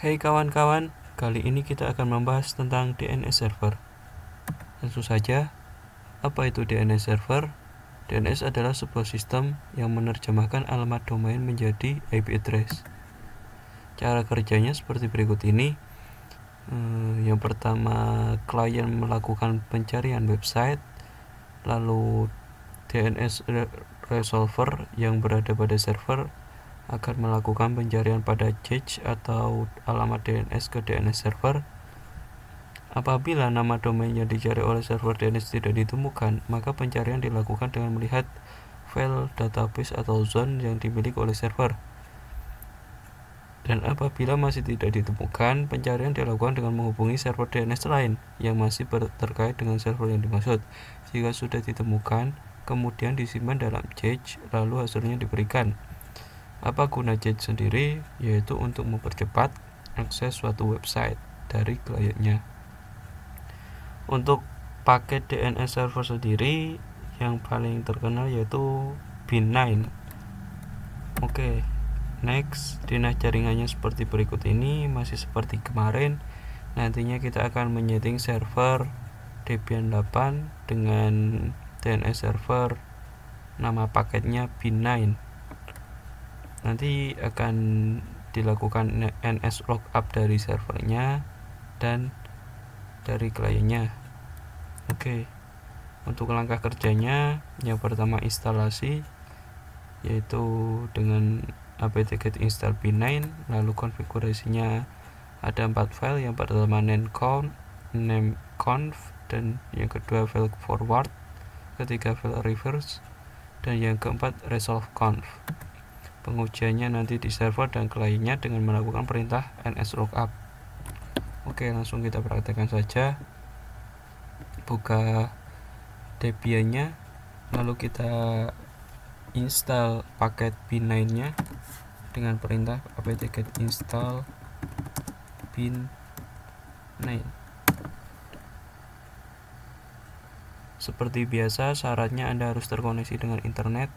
Hai kawan-kawan, kali ini kita akan membahas tentang DNS server. Langsung saja, apa itu DNS server? DNS adalah sebuah sistem yang menerjemahkan alamat domain menjadi IP address. Cara kerjanya seperti berikut ini. Yang pertama, klien melakukan pencarian website, lalu DNS resolver yang berada pada server akan melakukan pencarian pada cache atau alamat DNS ke DNS server. Apabila nama domain yang dicari oleh server DNS tidak ditemukan, maka pencarian dilakukan dengan melihat file database atau zone yang dimiliki oleh server. Dan apabila masih tidak ditemukan, pencarian dilakukan dengan menghubungi server DNS lain yang masih terkait dengan server yang dimaksud. Jika sudah ditemukan, kemudian disimpan dalam cache, lalu hasilnya diberikan. Apa guna cache sendiri? Yaitu untuk mempercepat akses suatu website dari kliennya. Untuk paket DNS server sendiri yang paling terkenal yaitu Pin9. Oke, next, DNS jaringannya seperti berikut ini, masih seperti kemarin. Nantinya kita akan menyeting server Debian 8 dengan DNS server nama paketnya Pin9. Nanti akan dilakukan NS lookup dari servernya dan dari kliennya. Oke, untuk langkah kerjanya, yang pertama instalasi, yaitu dengan apt-get install pin9. Lalu konfigurasinya ada 4 file. Yang pertama nameconf, dan yang kedua file forward, ketiga file reverse, dan yang keempat resolve-conf. Pengujiannya nanti di server dan kliennya dengan melakukan perintah ns lookup. Oke, langsung kita praktekkan saja. Buka Debian-nya, lalu kita install paket pin9-nya dengan perintah apt-get install pin9. Seperti biasa, syaratnya Anda harus terkoneksi dengan internet,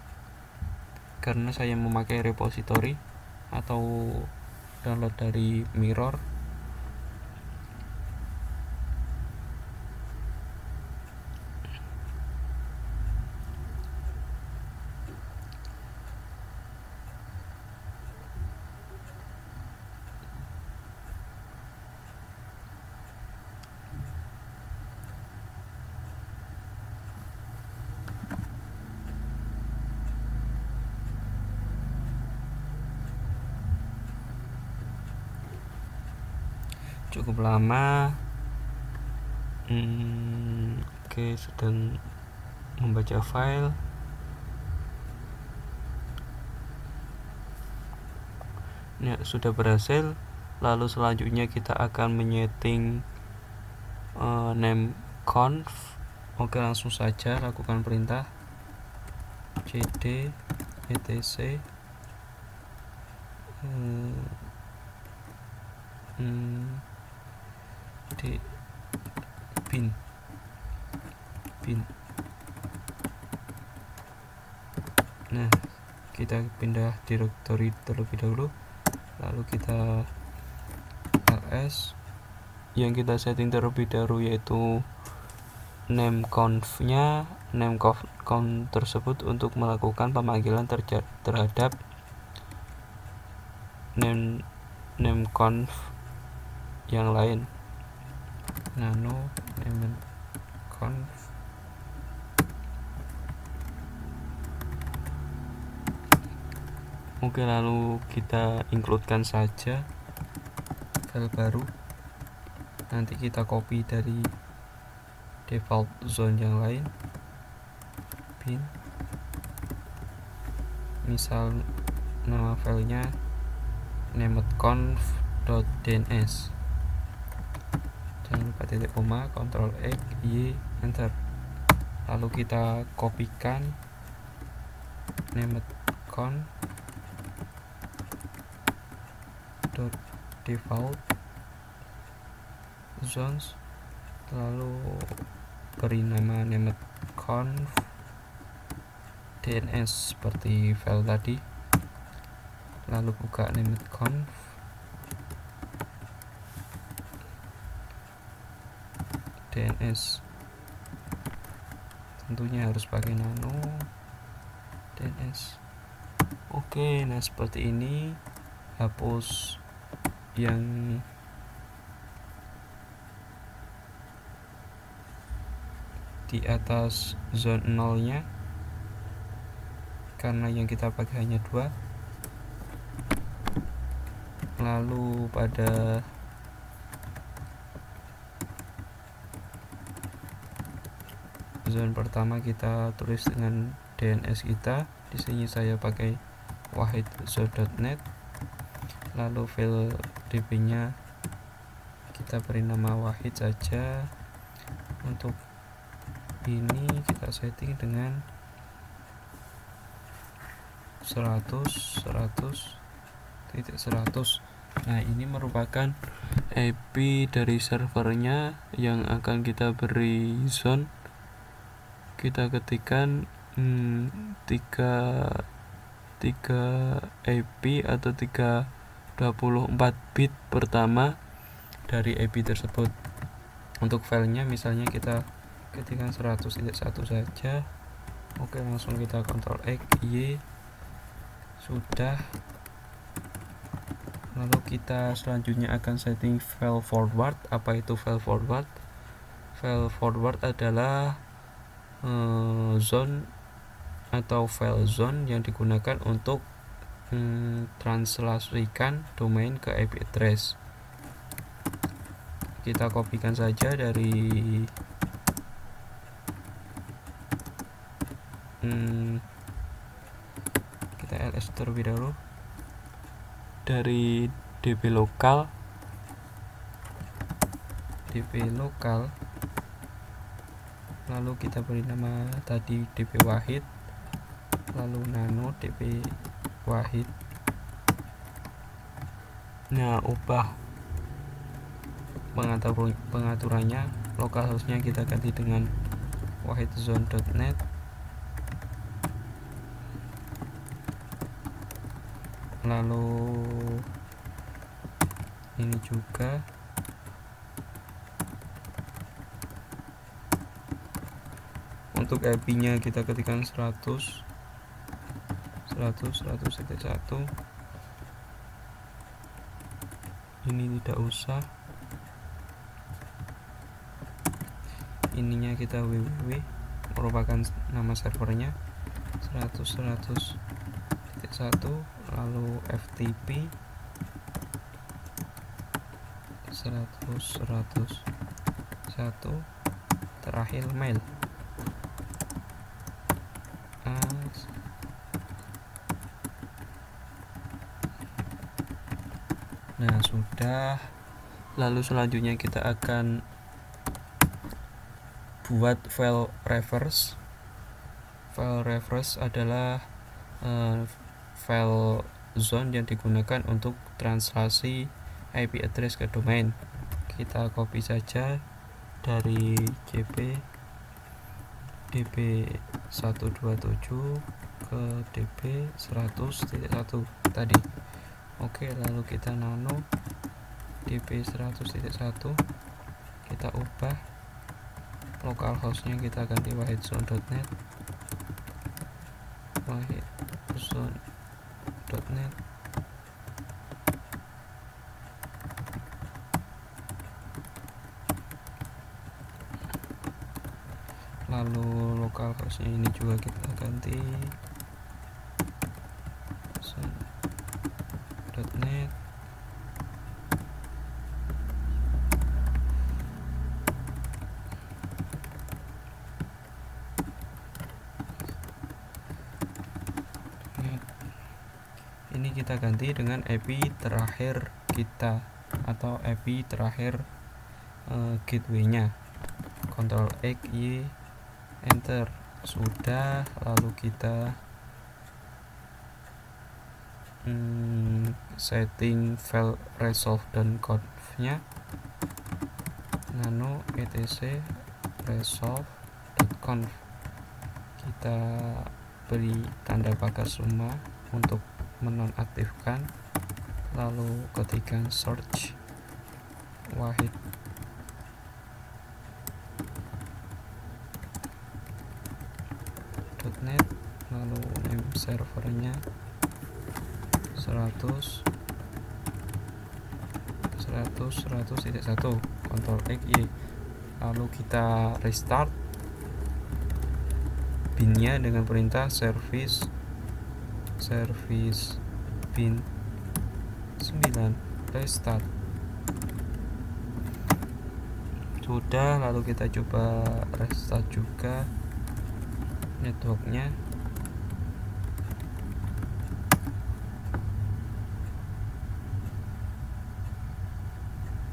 karena saya memakai repository atau download dari Mirror. Cukup lama. Oke, sedang membaca file. Ya, sudah berhasil. Lalu selanjutnya kita akan menyeting nameconf. Oke, langsung saja lakukan perintah cd etc di pin. Nah, kita pindah directory terlebih dahulu, lalu kita ls. Yang kita setting terlebih dahulu yaitu nameconf-nya, nameconf tersebut untuk melakukan pemanggilan terhadap nameconf yang lain. Nano nameconf. Oke, lalu kita includekan saja file baru. Nanti kita copy dari default zone yang lain. Pin, misal nama filenya nameconf.dns. Jangan lupa titik koma, Ctrl X, Y, enter. Lalu kita kopikan nameconf.default zones, lalu beri nama nameconf DNS seperti file tadi. Lalu buka nameconf, DNS, tentunya harus pakai nano DNS. Oke, nah seperti ini. Hapus yang di atas zone 0 nya karena yang kita pakai hanya 2. Lalu pada zone pertama kita tulis dengan DNS kita. Di sini saya pakai wahid.net. Lalu file db nya kita beri nama wahid saja. Untuk ini kita setting dengan 100.100.100. Nah, ini merupakan IP dari servernya yang akan kita beri zone. Kita ketikkan 3 IP atau 324 bit pertama dari IP tersebut. Untuk filenya misalnya kita ketikkan 100.1 saja. Oke, langsung kita Ctrl X Y. Sudah. Lalu kita selanjutnya akan setting file forward. Apa itu file forward? File forward adalah zone atau file zone yang digunakan untuk translasikan domain ke IP address. Kita kopikan saja dari kita ls terlebih dahulu dari db lokal, lalu kita beri nama tadi db wahid, lalu nano db wahid. Nah, ubah pengaturannya, localhost-nya kita ganti dengan wahidzone.net. Lalu ini juga untuk IP-nya kita ketikkan 100.100.1. Ini tidak usah, ininya kita www, merupakan nama servernya 100.100.1, lalu FTP 100.100.1, terakhir mail. Nah, sudah. Lalu selanjutnya kita akan buat file reverse. File reverse adalah file zone yang digunakan untuk translasi IP address ke domain. Kita copy saja dari db127 ke db100.1 tadi. Oke, lalu kita nano db100.1, kita ubah localhost-nya, kita ganti wahidzone.net, lalu localhost-nya ini juga kita ganti .net. Ini kita ganti dengan IP terakhir kita atau IP terakhir gateway-nya. Ctrl X Y, enter. Sudah. Lalu kita setting file resolve dan conf-nya nano etc resolve.conf. Kita beri tanda pagar semua untuk menonaktifkan. Lalu ketikkan search wahid nslock.net, lalu name servernya 100.1, Ctrl X Y, lalu kita restart binnya dengan perintah service bin 9 restart. Sudah, lalu kita coba restart juga networknya.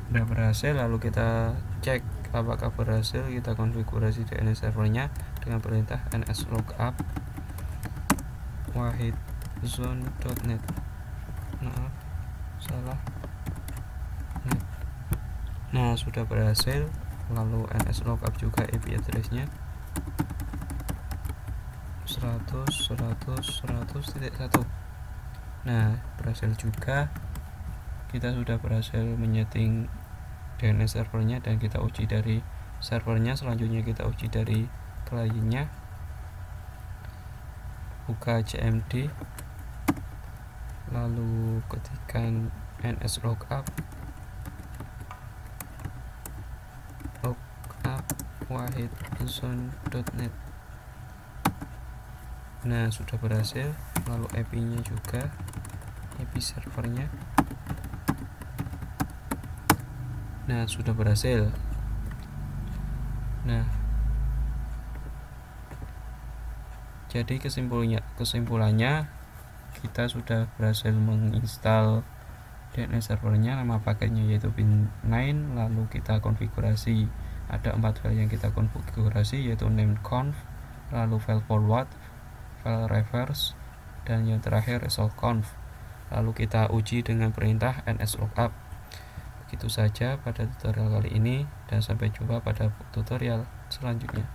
Sudah berhasil, lalu kita cek apakah berhasil. Kita konfigurasi DNS servernya dengan perintah nslookup wahidzone.net. Maaf, salah net. Nah, sudah berhasil. Lalu nslookup juga IP address-nya 100.100.1. Nah, berhasil juga. Kita sudah berhasil menyeting DNS servernya dan kita uji dari servernya. Selanjutnya kita uji dari kliennya. Buka cmd, lalu ketikkan nslookup wahidzone.net. Nah, sudah berhasil. Lalu IP-nya juga, IP servernya. Nah, sudah berhasil. Nah, jadi kesimpulannya kita sudah berhasil menginstal DNS servernya. Nama paketnya yaitu bin9, lalu kita konfigurasi. Ada 4 file yang kita konfigurasi, yaitu nameconf, lalu file forward, file reverse, dan yang terakhir resolveconf. Lalu kita uji dengan perintah nslookup. Begitu saja pada tutorial kali ini, dan sampai jumpa pada tutorial selanjutnya.